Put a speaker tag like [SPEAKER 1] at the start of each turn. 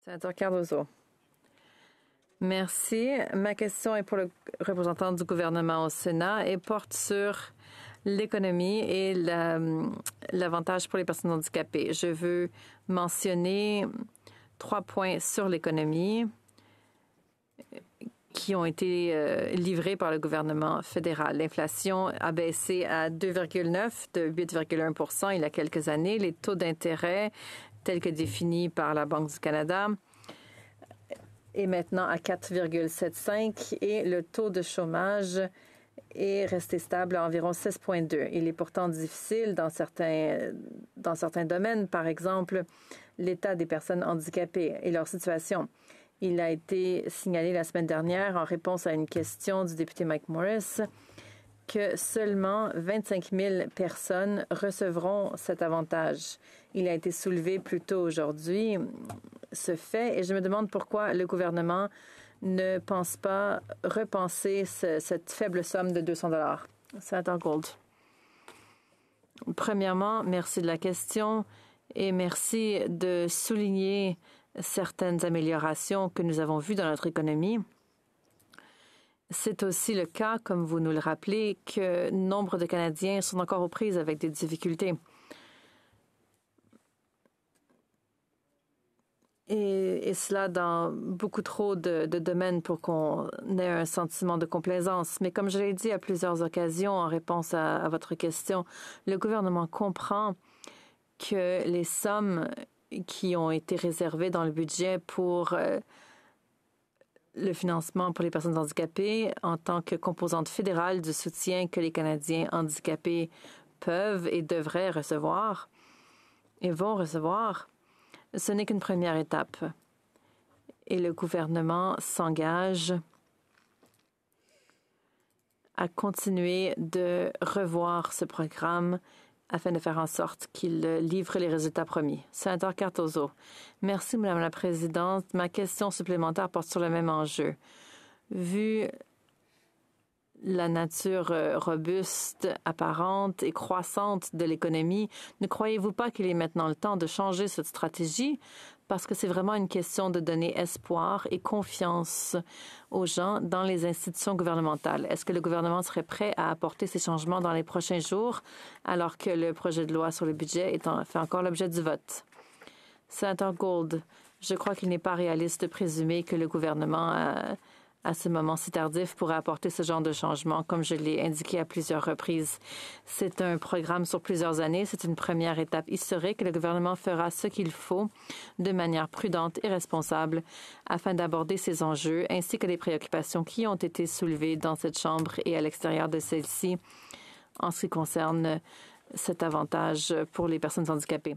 [SPEAKER 1] Sénateur Cardozo. Merci. Ma question est pour le représentant du gouvernement au Sénat et porte sur l'économie et l'avantage pour les personnes handicapées. Je veux mentionner 3 points sur l'économie qui ont été livrés par le gouvernement fédéral. L'inflation a baissé à 2,9 de 8,1 il y a quelques années. Les taux d'intérêt, tels que définis par la Banque du Canada, est maintenant à 4,75 et le taux de chômage est resté stable à environ 6,2. Il est pourtant difficile dans certains domaines, par exemple l'état des personnes handicapées et leur situation. Il a été signalé la semaine dernière en réponse à une question du député Mike Morris que seulement 25 000 personnes recevront cet avantage. Il a été soulevé plus tôt aujourd'hui, ce fait, et je me demande pourquoi le gouvernement ne pense pas repenser cette faible somme de 200 $. Sénateur Gould. Premièrement, merci de la question et merci de souligner certaines améliorations que nous avons vues dans notre économie. C'est aussi le cas, comme vous nous le rappelez, que nombre de Canadiens sont encore aux prises avec des difficultés. Et cela dans beaucoup trop de domaines pour qu'on ait un sentiment de complaisance. Mais comme je l'ai dit à plusieurs occasions en réponse à votre question, le gouvernement comprend que les sommes qui ont été réservées dans le budget pour le financement pour les personnes handicapées en tant que composante fédérale du soutien que les Canadiens handicapés peuvent et devraient recevoir et vont recevoir, ce n'est qu'une première étape. Et le gouvernement s'engage à continuer de revoir ce programme afin de faire en sorte qu'il livre les résultats promis. Sénateur Cardozo. Merci, Madame la Présidente. Ma question supplémentaire porte sur le même enjeu. Vu la nature robuste, apparente et croissante de l'économie, ne croyez-vous pas qu'il est maintenant le temps de changer cette stratégie? Parce que c'est vraiment une question de donner espoir et confiance aux gens dans les institutions gouvernementales. Est-ce que le gouvernement serait prêt à apporter ces changements dans les prochains jours, alors que le projet de loi sur le budget fait encore l'objet du vote? Sénateur Gould, je crois qu'il n'est pas réaliste de présumer que le gouvernement, à ce moment si tardif, pourrait apporter ce genre de changement, comme je l'ai indiqué à plusieurs reprises. C'est un programme sur plusieurs années. C'est une première étape historique. Le gouvernement fera ce qu'il faut de manière prudente et responsable afin d'aborder ces enjeux, ainsi que les préoccupations qui ont été soulevées dans cette Chambre et à l'extérieur de celle-ci en ce qui concerne cet avantage pour les personnes handicapées.